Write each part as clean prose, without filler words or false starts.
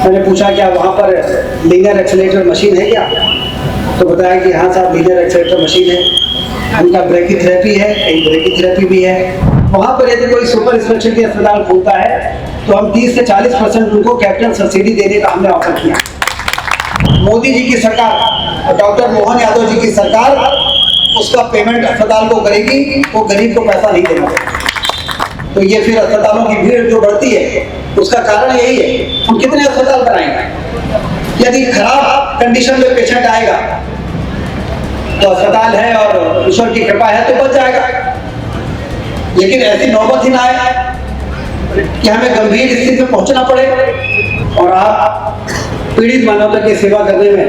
मैंने पूछा क्या वहाँ पर लीनियर एक्सेलेरेटर मशीन है क्या? तो बताया कि हाँ साहब लीनियर एक्सेलेरेटर मशीन है, उनका ब्रेकीथेरेपी है, एक ब्रेकीथेरेपी भी है। वहाँ पर यदि कोई सुपर स्पेशलिटी अस्पताल खुलता है तो हम 30 से 40% उनको कैपिटल सब्सिडी देने का हमने ऑफर किया। मोदी जी की सरकार और डॉक्टर मोहन यादव जी की सरकार उसका पेमेंट अस्पताल को करेगी, वो गरीब को पैसा नहीं देना पड़ेगा। तो ये फिर अस्पतालों की भीड़ जो बढ़ती है उसका कारण यही है। हम कितने अस्पताल बनाएंगे? यदि खराब कंडीशन में पेशेंट आएगा तो अस्पताल है और ईश्वर की कृपा है तो बच जाएगा, लेकिन ऐसी नौबत ही ना आए कि हमें गंभीर स्थिति में पहुंचना पड़े और आप पीड़ित मानवता की सेवा करने में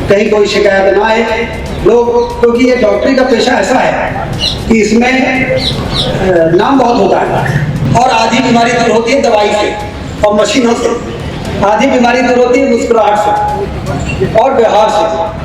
कहीं कोई शिकायत ना आए। लोग, क्योंकि ये डॉक्टरी का पेशा ऐसा है कि इसमें नाम बहुत होता है और आधी बीमारी दूर होती है दवाई से और मशीनों से, आधी बीमारी दूर होती है मुस्कुराहट से और व्यवहार से।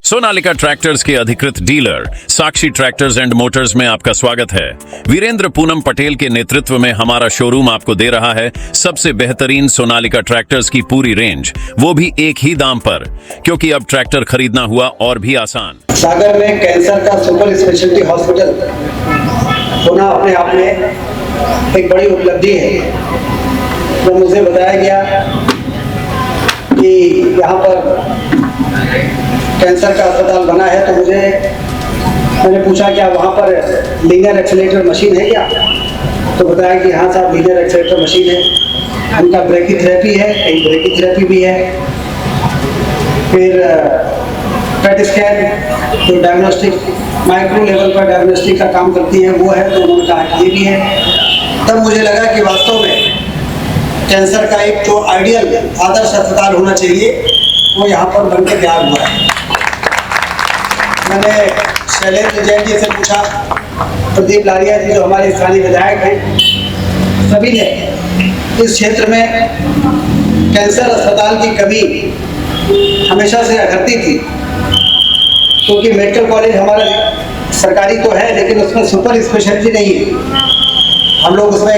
सोनालिका ट्रैक्टर्स के अधिकृत dealer Sakshi tractors and Motors में आपका स्वागत है। वीरेंद्र पूनम पटेल के नेतृत्व में हमारा शोरूम आपको दे रहा है सबसे बेहतरीन सोनालिका ट्रैक्टर्स की पूरी रेंज, वो भी एक ही दाम पर, क्योंकि अब ट्रैक्टर खरीदना हुआ और भी आसान। सागर में कैंसर का सुपर स्पेशलिटी हॉस्पिटल होना अपने आप में एक बड़ी उपलब्धि है। तो मुझे बताया गया कि यहाँ पर कैंसर का अस्पताल बना है, तो मैंने पूछा क्या वहाँ पर लीनियर एक्सेलेरेटर मशीन है क्या? तो बताया कि हाँ साहब लीनियर एक्सेलेरेटर मशीन है, उनका ब्रेकीथेरेपी है, एक ब्रेकीथेरेपी भी है। फिर पेट स्कैन जो डायग्नोस्टिक माइक्रो लेवल पर डायग्नोस्टिक का काम करती है वो है, तो उन्होंने कहा ये भी है। तब मुझे लगा कि वास्तव में कैंसर का एक जो आइडियल आदर्श अस्पताल होना चाहिए वो यहाँ पर बन के तैयार हुआ है। मैंने शैलेंद्र जैन जी से पूछा, प्रदीप लारिया जी जो हमारे स्थानीय विधायक हैं, सभी ने इस क्षेत्र में कैंसर अस्पताल की कमी हमेशा से अखरती थी, क्योंकि मेडिकल कॉलेज हमारा सरकारी तो है लेकिन उसमें सुपर स्पेशलिटी नहीं है। हम लोग उसमें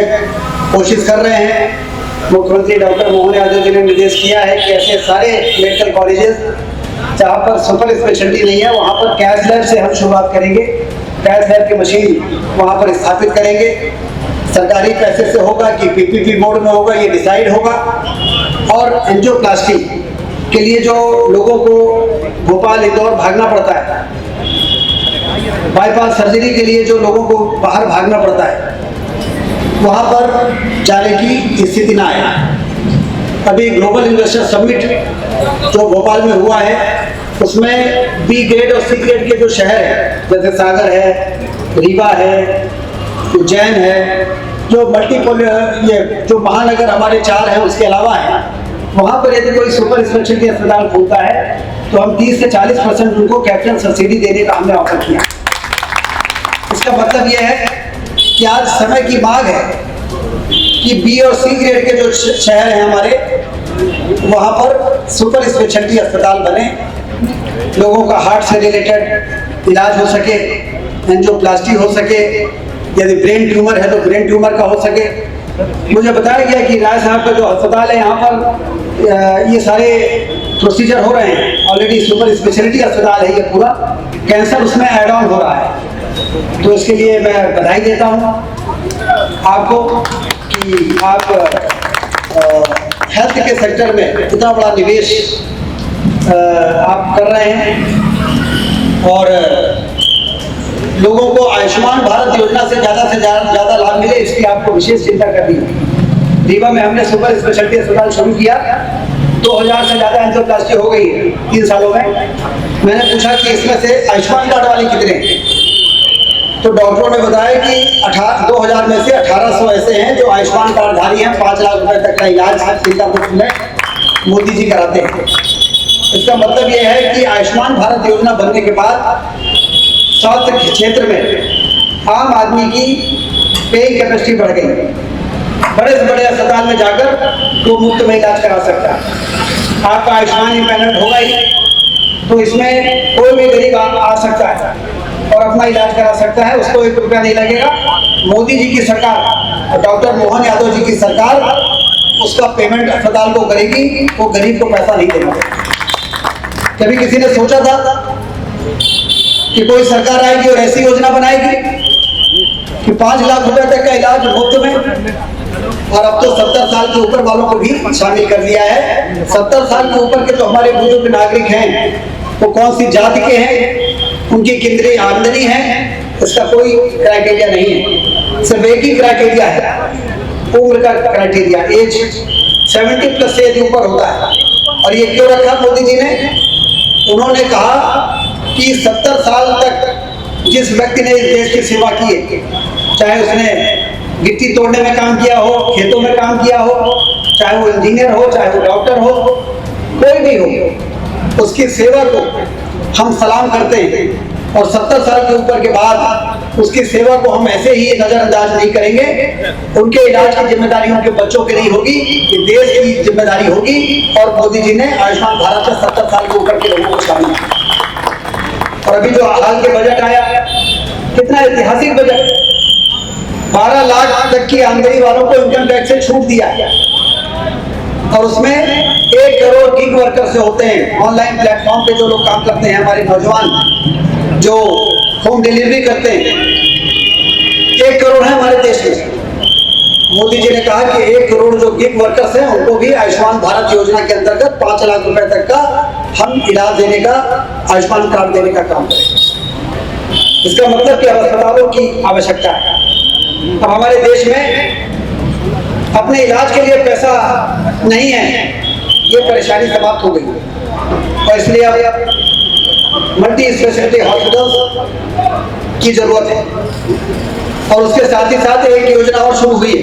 कोशिश कर रहे हैं। मुख्यमंत्री डॉक्टर मोहन यादव जी ने निर्देश किया है कि ऐसे सारे मेडिकल कॉलेजेस जहाँ पर सुपर स्पेशलिटी नहीं है वहाँ पर कैथ लैब से हम शुरुआत करेंगे। कैथ लैब की मशीन वहाँ पर स्थापित करेंगे। सरकारी पैसे से होगा कि पीपीपी बोर्ड में होगा, ये डिसाइड होगा। और एंजियोप्लास्टी के लिए जो लोगों को भोपाल इंदौर भागना पड़ता है, बाईपास सर्जरी के लिए जो लोगों को बाहर भागना पड़ता है, वहाँ पर जाने की स्थिति ना आए। अभी ग्लोबल इन्वेस्टर समिट जो भोपाल में हुआ है उसमें बी ग्रेड और सी ग्रेड के जो शहर हैं जैसे सागर है, रीवा है, उज्जैन है, जो मल्टीपल ये जो महानगर हमारे 4 हैं उसके अलावा है, वहाँ पर यदि कोई सुपर स्पेशलिटी अस्पताल खुलता है तो हम 30 से 40% उनको कैपिटल सब्सिडी देने का हमने ऑफर किया। इसका मतलब यह है कि आज समय की मांग है कि बी और सी ग्रेड के जो शहर हैं हमारे, वहाँ पर सुपर स्पेशलिटी अस्पताल बने, लोगों का हार्ट से रिलेटेड इलाज हो सके, एंजियोप्लास्टी हो सके, यदि ब्रेन ट्यूमर है तो ब्रेन ट्यूमर का हो सके। मुझे बताया गया कि राय साहब का जो अस्पताल है यहाँ पर ये सारे प्रोसीजर हो रहे हैं, ऑलरेडी सुपर स्पेशलिटी अस्पताल है ये पूरा, कैंसर उसमें एड ऑन हो रहा है। तो इसके लिए मैं बधाई देता हूँ आपको कि आप हेल्थ के सेक्टर में इतना बड़ा निवेश आप कर रहे हैं और लोगों को आयुष्मान भारत योजना से ज़्यादा लाभ मिले, इसकी आपको विशेष चिंता करनी है। रीवा में हमने सुपर स्पेशलिटी अस्पताल शुरू किया, 2000 से ज़्यादा एंजियोप्लास्टी हो गई है 3 सालों में। मैंने पूछा कि इसमें से आयुष्मान कार्ड वाले कितने हैं, तो डॉक्टरों ने बताया कि 2000 में से 1800 ऐसे हैं जो आयुष्मान कार्डधारी हैं, 5 लाख रुपए तक का इलाज चिंता मुफ्त में मोदी जी कराते हैं। इसका मतलब यह है कि आयुष्मान भारत योजना बनने के बाद स्वास्थ्य क्षेत्र में आम आदमी की पेइंग कैपेसिटी बढ़ गई। बड़े से बड़े अस्पताल में जाकर वो मुफ्त में इलाज करा सकता है। आपका आयुष्मान पैनल होगा ही, तो इसमें कोई भी गरीब आ सकता है और अपना इलाज करा सकता है, उसको 1 रुपया नहीं लगेगा। मोदी जी की सरकार, डॉक्टर मोहन यादव जी की सरकार उसका पेमेंट अस्पताल को करेगी, वो गरीब को पैसा नहीं देना पड़ेगा। कभी किसी ने सोचा था कि कोई सरकार आएगी और ऐसी योजना बनाएगी कि 5 लाख रुपए तक का इलाज मुफ्त में, और अब तो 70 साल के ऊपर वालों को भी शामिल कर दिया है। 70 साल के ऊपर के जो हमारे बुजुर्ग नागरिक हैं, वो कौन सी जाति के हैं, उनकी कितनी आमदनी है, इसका कोई क्राइटेरिया नहीं है। सिर्फ एक ही क्राइटेरिया है, उम्र का क्राइटेरिया। एज 70 प्लस से यदि ऊपर होता है। और ये क्यों रखा मोदी जी ने? उन्होंने कहा कि 70 साल तक जिस व्यक्ति ने इस देश की सेवा की है, चाहे उसने गिट्टी तोड़ने में काम किया हो, खेतों में काम किया हो, चाहे वो इंजीनियर हो, चाहे वो डॉक्टर हो, कोई भी हो, उसकी सेवा को हम सलाम करते हैं। और 70 साल के ऊपर के बाद उसकी सेवा को हम ऐसे ही नजरअंदाज नहीं करेंगे। उनके इलाज की जिम्मेदारी उनके बच्चों की नहीं होगी, ये देश की जिम्मेदारी होगी। और मोदी जी ने आयुष्मान भारत में 70 साल के ऊपर के लोगों को शामिल किया। और अभी जो हाल के बजट आया, कितना ऐतिहासिक बजट, 12 लाख तक की आमदनी वालों को इनकम टैक्स से छूट दिया गया। और उसमें 1 करोड़ गिग वर्कर से होते हैं, ऑनलाइन प्लेटफॉर्म पे जो लोग काम करते हैं, हमारे नौजवान जो होम डिलीवरी करते हैं, 1 करोड़ है हमारे देश में। मोदी जी ने कहा कि 1 करोड़ जो गिग वर्कर्स हैं, उनको भी आयुष्मान भारत योजना के अंतर्गत 5 लाख रुपए तक का हम इलाज देने का, आयुष्मान कार्ड देने का काम करेंगे। इसका मतलब कि अब अस्पतालों की आवश्यकता है। अब हमारे देश में अपने इलाज के लिए पैसा नहीं है, ये परेशानी समाप्त हो गई। और इसलिए अब मल्टी स्पेशलिटी हॉस्पिटल्स की जरूरत है। और उसके साथ ही साथ एक योजना और शुरू हुई है,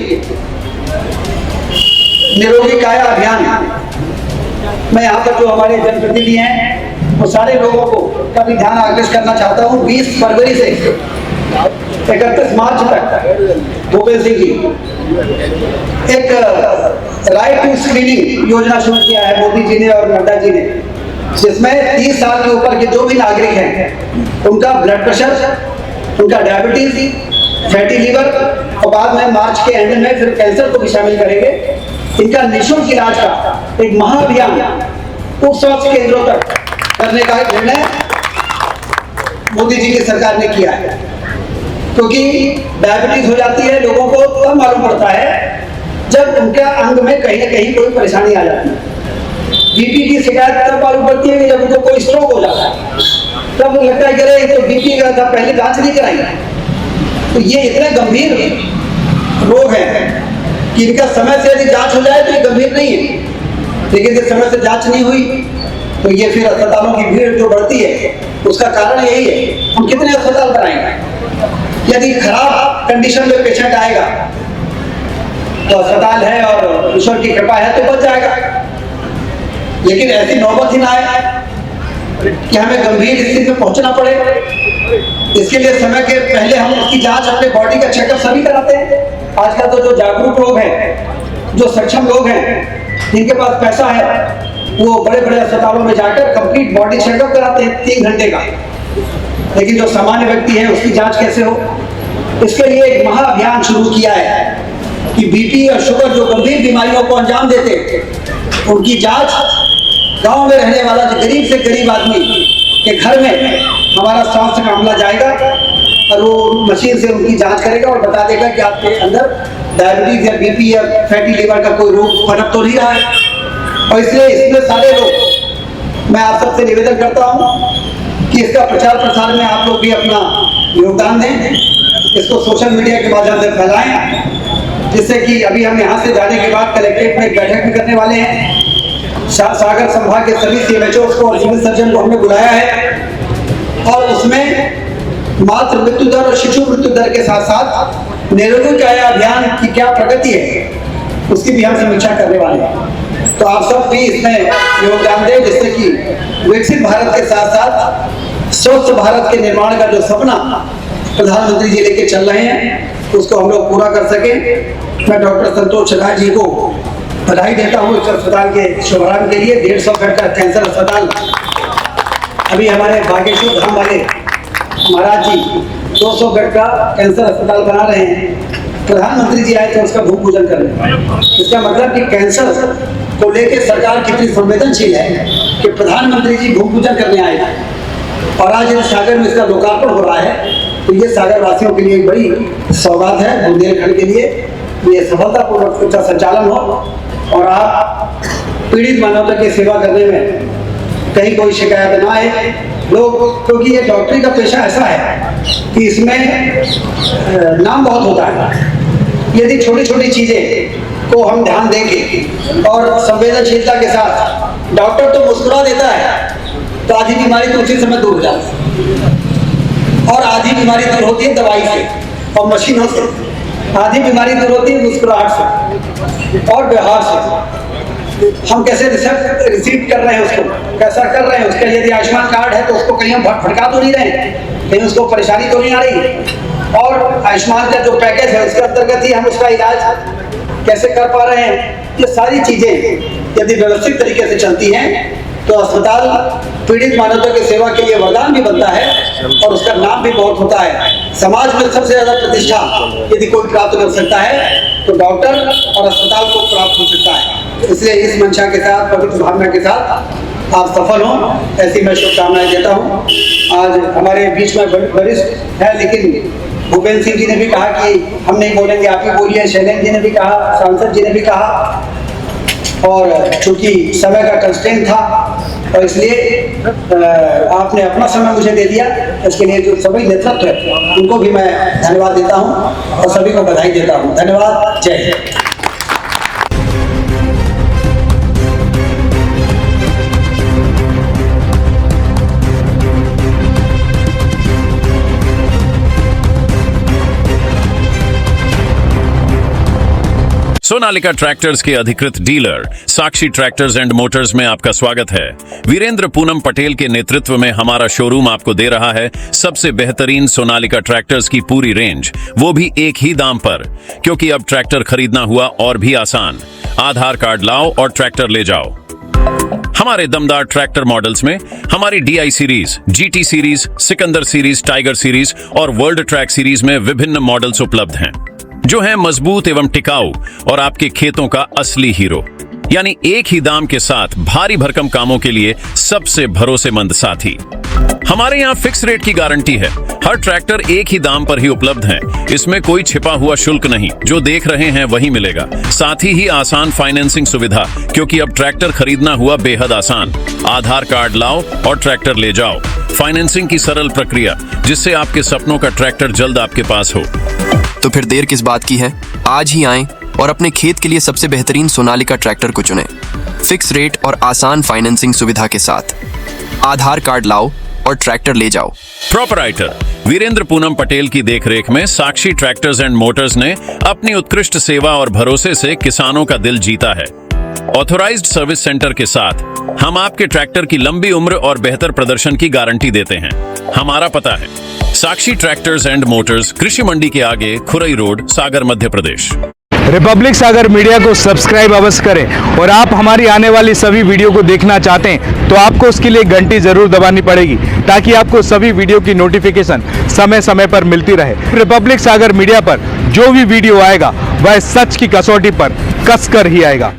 निरोगी काया अभियान। मैं यहाँ पर जो हमारे जनप्रतिनिधि हैं, वो सारे लोगों को का भी ध्यान आकर्षित करना चाहता हूँ। 20 फरवरी से 31 मार्च तक भूपेंद्र सिंह जी एक राइट टू स्क्रीनिंग योजना शुरू किया है मोदी जी ने और नड्डा जी ने, जिसमें 30 साल के ऊपर के जो भी नागरिक हैं, उनका ब्लड प्रेशर, उनका डायबिटीज, फैटी लीवर, और बाद में मार्च के एंड में फिर कैंसर को भी शामिल करेंगे, इनका निःशुल्क इलाज का एक महाअभियान उप स्वास्थ्य केंद्रों तक करने का एक निर्णय मोदी जी की सरकार ने किया है। क्योंकि डायबिटीज हो जाती है लोगों को तब मालूम पड़ता है जब उनके अंग में कहीं ना कहीं कोई परेशानी आ जाती है। बीपी की शिकायत तब मालूम पड़ती है कि जब उनको कोई स्ट्रोक हो जाता है, तब लगता है कि अरे तो बीपी का था, पहले जांच नहीं कराई। तो ये इतने गंभीर रोग हैं कि इनका समय से यदि जांच हो जाए तो ये गंभीर नहीं है, लेकिन जब समय से जांच नहीं हुई तो ये फिर अस्पतालों की भीड़ जो बढ़ती है, उसका कारण यही है। हम कितने अस्पताल बनाएंगे? यदि खराब कंडीशन में पेशेंट आएगा तो अस्पताल है और ईश्वर की कृपा है तो बच जाएगा, लेकिन ऐसी नौबत ही ना आए कि हमें गंभीर स्थिति में पहुंचना पड़े। इसके लिए समय के पहले हम उसकी जांच, अपने बॉडी का चेकअप सभी कराते हैं। आजकल तो जो जागरूक लोग हैं, जो सक्षम लोग हैं, जिनके पास पैसा है, वो बड़े बड़े अस्पतालों में जाकर कंप्लीट बॉडी चेकअप कराते हैं 3 घंटे का। लेकिन जो सामान्य व्यक्ति है उसकी जांच कैसे हो? इसके लिए एक महाअभियान शुरू किया है कि बीपी और शुगर जो गंभीर बीमारियों को अंजाम देते, उनकी जांच गांव में रहने वाला जो गरीब से गरीब आदमी के घर में हमारा स्वास्थ्य का अमला जाएगा और वो मशीन से उनकी जांच करेगा और बता देगा कि आपके अंदर डायबिटीज या बीपी या फैटी लीवर का कोई रोग पनप तो नहीं रहा है। और इसलिए इसमें सारे लोग, मैं आप सबसे निवेदन करता हूँ कि इसका प्रचार प्रसार में आप लोग भी अपना योगदान दें, इसको सोशल मीडिया के माध्यम से फैलाएं, जिससे कि अभी हम यहाँ से जाने के बाद कलेक्ट्रेट में एक बैठक भी करने वाले हैं। सागर संभाग के सभी CMHOs को और सिविल सर्जन को हमने बुलाया है और उसमें मातृ मृत्यु दर और शिशु मृत्यु दर के साथ साथ निरोगी काया अभियान की क्या प्रगति है उसकी भी हम समीक्षा करने वाले हैं। तो आप सब भी इसमें योगदान दें, जिससे कि विकसित भारत के साथ साथ स्वस्थ भारत के निर्माण का जो सपना प्रधानमंत्री जी लेके चल रहे हैं उसको हम लोग पूरा कर सकें। मैं डॉक्टर संतोष राय जी को बधाई देता हूँ इस अस्पताल के शुभारंभ के लिए। 150 बेड का कैंसर अस्पताल अभी हमारे बागेश्वर धाम वाले महाराज जी 200 बेड का कैंसर अस्पताल बना रहे हैं। प्रधानमंत्री जी आए थे उसका भूमि पूजन करने। इसका मतलब कि कैंसर को लेकर सरकार कितनी संवेदनशील है कि प्रधानमंत्री जी भूमि पूजन करने आए थे और आज इस सागर में इसका लोकार्पण हो रहा है। तो ये सागर वासियों के लिए एक बड़ी सौगात है, बुंदेलखंड के लिए ये सफलतापूर्वक इसका संचालन हो और आप पीड़ित मानवता की सेवा करने में कहीं कोई शिकायत ना आए लोग, क्योंकि ये डॉक्टरी का पेशा ऐसा है कि इसमें नाम बहुत होता है। यदि छोटी छोटी चीजें को हम ध्यान देंगे और संवेदनशीलता के साथ, डॉक्टर तो मुस्कुरा देता है तो आधी बीमारी तो उसी समय दूर हो जाती है और आधी बीमारी दूर होती है दवाई से और मशीनों से। आधी बीमारी दूर होती है मुस्कुराहट से और व्यवहार से। हम कैसे रिसीव कर रहे हैं उसको, कैसा कर रहे हैं उसका। यदि आयुष्मान कार्ड है तो उसको कहीं हम भटका तो नहीं रहे, कहीं उसको परेशानी तो नहीं आ रही। और आयुष्मान का जो पैकेज है उसके अंतर्गत ही हम उसका इलाज कैसे कर पा रहे हैं। ये सारी चीजें यदि व्यवस्थित तरीके से चलती हैं तो अस्पताल पीड़ित मानवता की सेवा के लिए वरदान भी बनता है और उसका नाम भी बहुत होता है। समाज में सबसे ज्यादा प्रतिष्ठा यदि कोई प्राप्त कर सकता है तो डॉक्टर और अस्पताल को प्राप्त हो सकता है। इसलिए इस मंशा के साथ, पवित्र भावना के साथ आप सफल हों, ऐसी मैं शुभकामनाएं देता हूँ। आज हमारे बीच में वरिष्ठ है, लेकिन भूपेंद्र सिंह जी ने भी कहा कि हम नहीं बोलेंगे, आप ही बोलिए। शैलेंद्र जी ने भी कहा, सांसद जी ने भी कहा, और चूंकि समय का कंस्ट्रेंट था और इसलिए आपने अपना समय मुझे दे दिया। इसके लिए जो सभी नेतृत्व है उनको भी मैं धन्यवाद देता हूं और सभी को बधाई देता हूं। धन्यवाद। जय हिंद। सोनालिका ट्रैक्टर्स के अधिकृत dealer Sakshi tractors and Motors में आपका स्वागत है। वीरेंद्र पूनम पटेल के नेतृत्व में हमारा शोरूम आपको दे रहा है सबसे बेहतरीन सोनालिका ट्रैक्टर्स की पूरी रेंज, वो भी एक ही दाम पर। क्योंकि अब ट्रैक्टर खरीदना हुआ और भी आसान। आधार कार्ड लाओ और ट्रैक्टर ले जाओ। हमारे दमदार ट्रैक्टर मॉडल्स में हमारी DI series, GT series, Sikandar series, tiger series और वर्ल्ड ट्रैक सीरीज में विभिन्न मॉडल्स उपलब्ध हैं जो हैं मजबूत एवं टिकाऊ और आपके खेतों का असली हीरो। यानी एक ही दाम के साथ भारी भरकम कामों के लिए सबसे भरोसेमंद साथी। हमारे यहाँ फिक्स रेट की गारंटी है। हर ट्रैक्टर एक ही दाम पर ही उपलब्ध है। इसमें कोई छिपा हुआ शुल्क नहीं, जो देख रहे हैं वही मिलेगा। साथ ही आसान फाइनेंसिंग सुविधा, क्योंकि अब ट्रैक्टर खरीदना हुआ बेहद आसान। आधार कार्ड लाओ और ट्रैक्टर ले जाओ। फाइनेंसिंग की सरल प्रक्रिया, जिससे आपके सपनों का ट्रैक्टर जल्द आपके पास हो। तो फिर देर किस बात की है? आज ही आएं और अपने खेत के लिए सबसे बेहतरीन सोनालिका ट्रैक्टर को चुनें। फिक्स रेट और आसान फाइनेंसिंग सुविधा के साथ। आधार कार्ड लाओ और ट्रैक्टर ले जाओ। प्रोपराइटर वीरेंद्र पूनम पटेल की देखरेख में साक्षी ट्रैक्टर्स एंड मोटर्स ने अपनी उत्कृष्ट सेवा और भरोसे से किसानों का दिल जीता है। ऑथोराइज्ड सर्विस सेंटर के साथ हम आपके ट्रैक्टर की लंबी उम्र और बेहतर प्रदर्शन की गारंटी देते हैं। हमारा पता है साक्षी ट्रैक्टर्स एंड मोटर्स, कृषि मंडी के आगे, खुरई रोड, सागर, मध्य प्रदेश। रिपब्लिक सागर मीडिया को सब्सक्राइब अवश्य करें और आप हमारी आने वाली सभी वीडियो को देखना चाहते हैं तो आपको उसके लिए घंटी जरूर दबानी पड़ेगी, ताकि आपको सभी वीडियो की नोटिफिकेशन समय समय पर मिलती रहे। रिपब्लिक सागर मीडिया पर जो भी वीडियो आएगा वह सच की कसौटी पर कसकर ही आएगा।